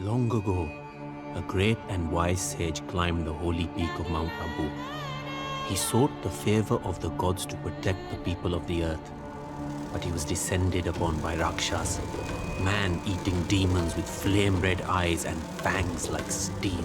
Long ago, a great and wise sage climbed the holy peak of Mount Abu. He sought the favor of the gods to protect the people of the earth. But he was descended upon by Rakshas, man-eating demons with flame-red eyes and fangs like steel.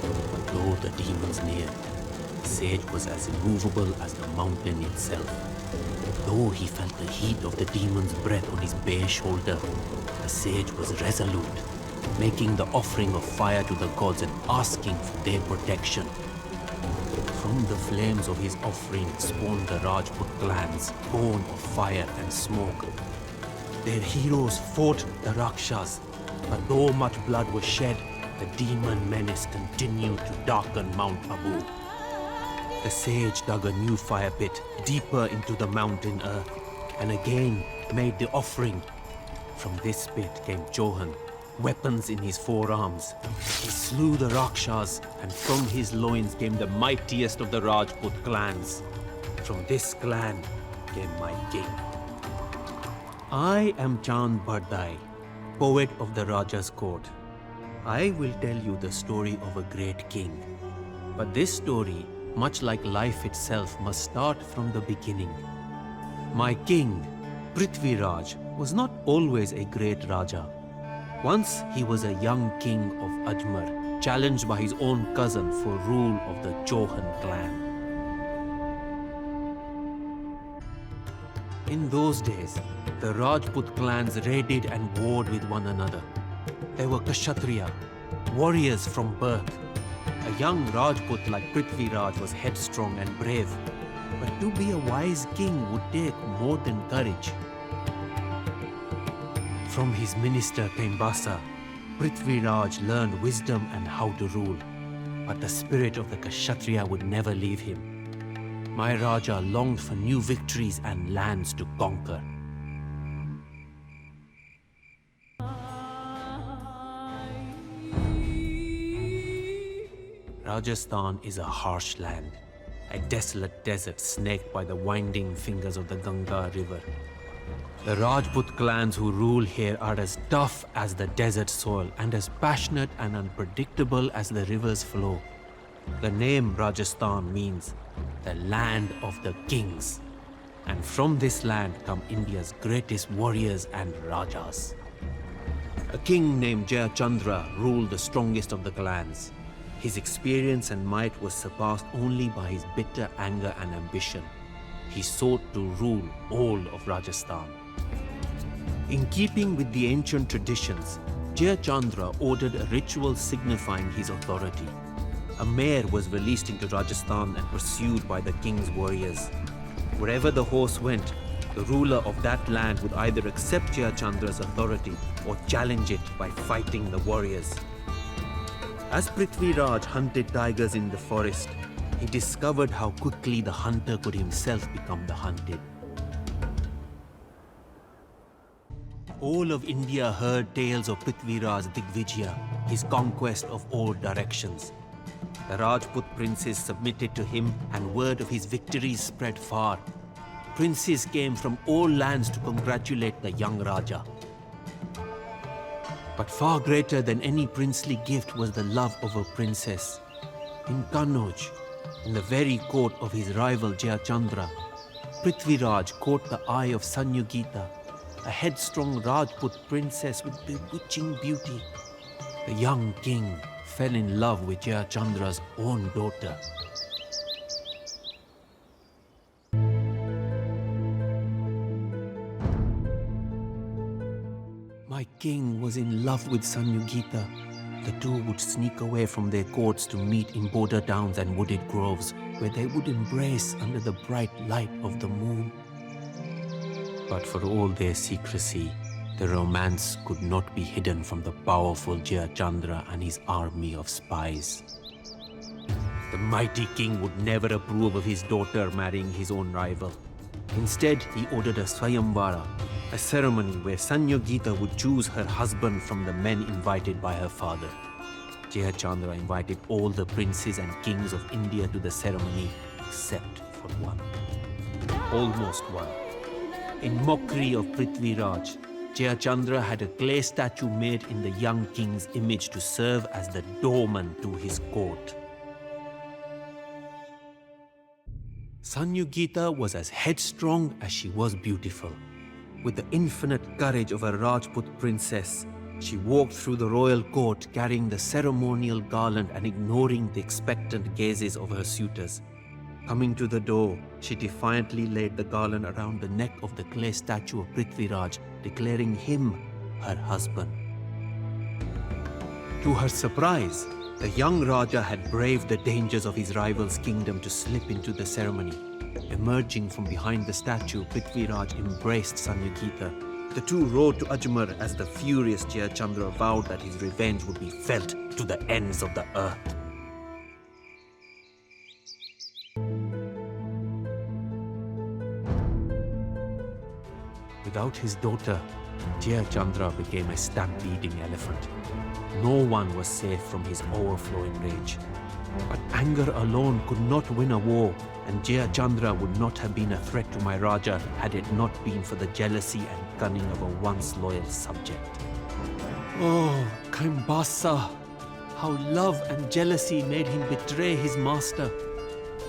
But though the demons neared, the sage was as immovable as the mountain itself. Though he felt the heat of the demon's breath on his bare shoulder, the sage was resolute, making the offering of fire to the gods and asking for their protection. From the flames of his offering spawned the Rajput clans, born of fire and smoke. Their heroes fought the Rakshas, but though much blood was shed, the demon menace continued to darken Mount Abu. The sage dug a new fire pit deeper into the mountain earth and again made the offering. From this pit came Johan, weapons in his forearms. He slew the Rakshas, and from his loins came the mightiest of the Rajput clans. From this clan came my king. I am Chand Bardai, poet of the Raja's court. I will tell you the story of a great king. But this story, much like life itself, must start from the beginning. My king, Prithviraj, was not always a great Raja. Once he was a young king of Ajmer, challenged by his own cousin for rule of the Johan clan. In those days, the Rajput clans raided and warred with one another. They were Kshatriya, warriors from birth. A young Rajput like Prithviraj was headstrong and brave, but to be a wise king would take more than courage. From his minister Kaimbasa, Prithviraj learned wisdom and how to rule, but the spirit of the Kshatriya would never leave him. My Raja longed for new victories and lands to conquer. Rajasthan is a harsh land, a desolate desert snaked by the winding fingers of the Ganga river. The Rajput clans who rule here are as tough as the desert soil and as passionate and unpredictable as the rivers flow. The name Rajasthan means the land of the kings. And from this land come India's greatest warriors and Rajas. A king named Jayachandra ruled the strongest of the clans. His experience and might was surpassed only by his bitter anger and ambition. He sought to rule all of Rajasthan. In keeping with the ancient traditions, Jayachandra ordered a ritual signifying his authority. A mare was released into Rajasthan and pursued by the king's warriors. Wherever the horse went, the ruler of that land would either accept Jayachandra's authority or challenge it by fighting the warriors. As Prithviraj hunted tigers in the forest, he discovered how quickly the hunter could himself become the hunted. All of India heard tales of Prithviraj Digvijaya, his conquest of all directions. The Rajput princes submitted to him, and word of his victories spread far. Princes came from all lands to congratulate the young Raja. But far greater than any princely gift was the love of a princess. In Kannauj, in the very court of his rival Jayachandra, Prithviraj caught the eye of Sanyugita, a headstrong Rajput princess with bewitching beauty. The young king fell in love with Jayachandra's own daughter. My king was in love with Sanyugita. The two would sneak away from their courts to meet in border towns and wooded groves, where they would embrace under the bright light of the moon. But for all their secrecy, the romance could not be hidden from the powerful Jayachandra and his army of spies. The mighty king would never approve of his daughter marrying his own rival. Instead, he ordered a Swayamvara, a ceremony where Sanyogita would choose her husband from the men invited by her father. Jayachandra invited all the princes and kings of India to the ceremony except for one. Almost one. In mockery of Prithviraj, Jayachandra had a clay statue made in the young king's image to serve as the doorman to his court. Sanyugita was as headstrong as she was beautiful. With the infinite courage of a Rajput princess, she walked through the royal court carrying the ceremonial garland and ignoring the expectant gazes of her suitors. Coming to the door, she defiantly laid the garland around the neck of the clay statue of Prithviraj, declaring him her husband. To her surprise, the young Raja had braved the dangers of his rival's kingdom to slip into the ceremony. Emerging from behind the statue, Prithviraj embraced Sanyugita. The two rode to Ajmer as the furious Jayachandra vowed that his revenge would be felt to the ends of the earth. Without his daughter, Jayachandra became a stampeding elephant. No one was safe from his overflowing rage. But anger alone could not win a war, and Jayachandra would not have been a threat to my Raja had it not been for the jealousy and cunning of a once loyal subject. Oh, Kaimbasa! How love and jealousy made him betray his master.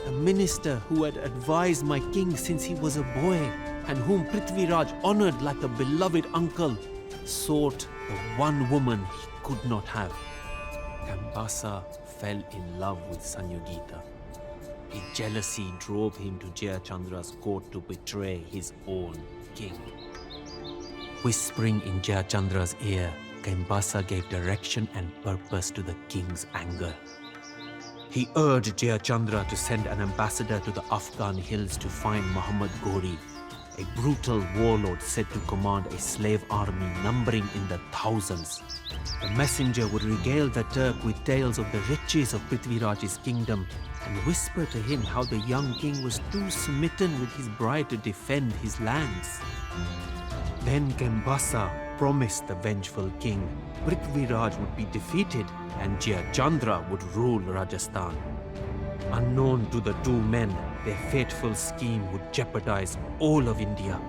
A minister who had advised my king since he was a boy, and whom Prithviraj honored like a beloved uncle, sought the one woman he could not have. Kaimbasa fell in love with Sanyugita. His jealousy drove him to Jayachandra's court to betray his own king. Whispering in Jayachandra's ear, Kaimbasa gave direction and purpose to the king's anger. He urged Jayachandra to send an ambassador to the Afghan hills to find Muhammad Ghori, a brutal warlord said to command a slave army numbering in the thousands. The messenger would regale the Turk with tales of the riches of Prithviraj's kingdom and whisper to him how the young king was too smitten with his bride to defend his lands. Then Kaimbasa promised the vengeful king Prithviraj would be defeated and Jayachandra would rule Rajasthan. Unknown to the two men, their fateful scheme would jeopardize all of India.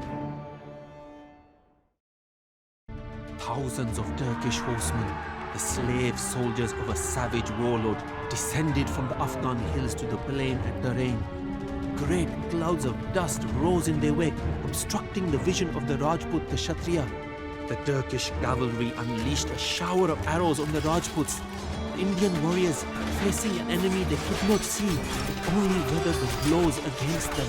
Thousands of Turkish horsemen, the slave soldiers of a savage warlord, descended from the Afghan hills to the plain at Darain. Great clouds of dust rose in their wake, obstructing the vision of the Rajput, the Kshatriya. The Turkish cavalry unleashed a shower of arrows on the Rajputs. The Indian warriors, facing an enemy they could not see, could only weather the blows against them.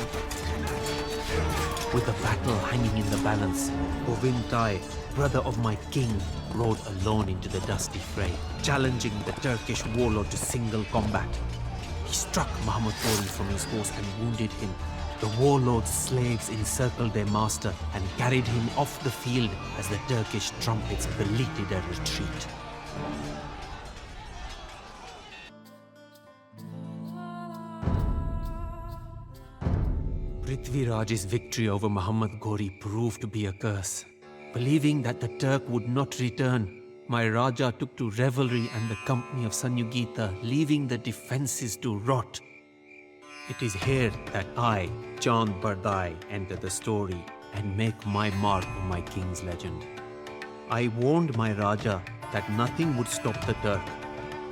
With the battle hanging in the balance, Govind Rai, brother of my king, rode alone into the dusty fray, challenging the Turkish warlord to single combat. He struck Muhammad Ghori from his horse and wounded him. The warlord's slaves encircled their master and carried him off the field as the Turkish trumpets beleaguered a retreat. Prithviraj's victory over Muhammad Ghori proved to be a curse. Believing that the Turk would not return, my Raja took to revelry and the company of Sanyugita, leaving the defenses to rot. It is here that I, Chand Bardai, enter the story and make my mark on my king's legend. I warned my Raja that nothing would stop the Turk.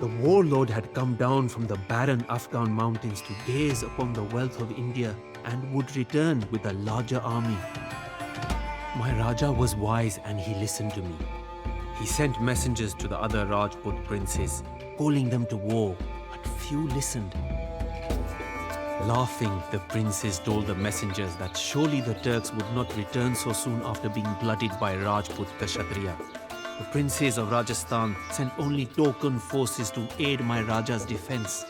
The warlord had come down from the barren Afghan mountains to gaze upon the wealth of India and would return with a larger army. My Raja was wise and he listened to me. He sent messengers to the other Rajput princes, calling them to war, but few listened. Laughing, the princes told the messengers that surely the Turks would not return so soon after being blooded by Rajput the Kshatriya. The princes of Rajasthan sent only token forces to aid my Raja's defense.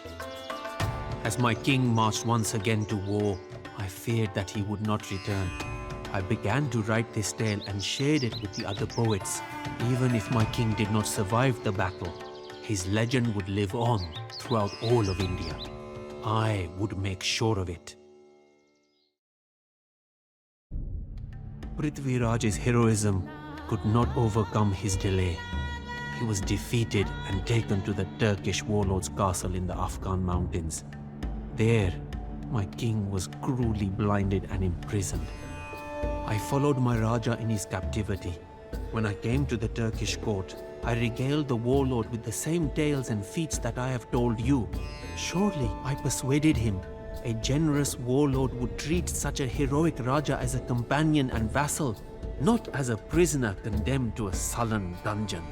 As my king marched once again to war, I feared that he would not return. I began to write this tale and shared it with the other poets. Even if my king did not survive the battle, his legend would live on throughout all of India. I would make sure of it. Prithviraj's heroism could not overcome his delay. He was defeated and taken to the Turkish warlord's castle in the Afghan mountains. There, my king was cruelly blinded and imprisoned. I followed my Raja in his captivity, When I came to the Turkish court, I regaled the warlord with the same tales and feats that I have told you. Surely I persuaded him. A generous warlord would treat such a heroic Raja as a companion and vassal, not as a prisoner condemned to a sullen dungeon.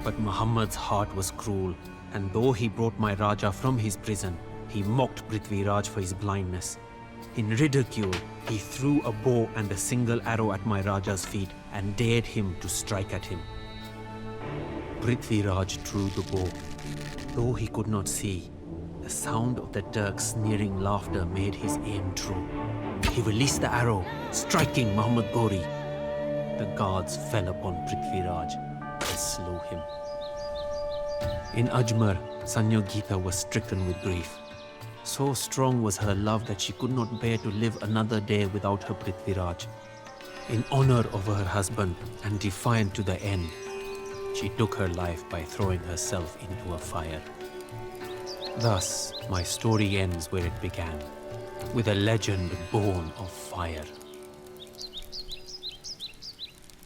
But Muhammad's heart was cruel, and though he brought my Raja from his prison, he mocked Prithviraj for his blindness. In ridicule, he threw a bow and a single arrow at my Raja's feet and dared him to strike at him. Prithviraj drew the bow. Though he could not see, the sound of the Turk's sneering laughter made his aim true. He released the arrow, striking Muhammad Gori. The guards fell upon Prithviraj and slew him. In Ajmer, Sanyogita was stricken with grief. So strong was her love that she could not bear to live another day without her Prithviraj. In honor of her husband and defiant to the end, she took her life by throwing herself into a fire. Thus, my story ends where it began, with a legend born of fire.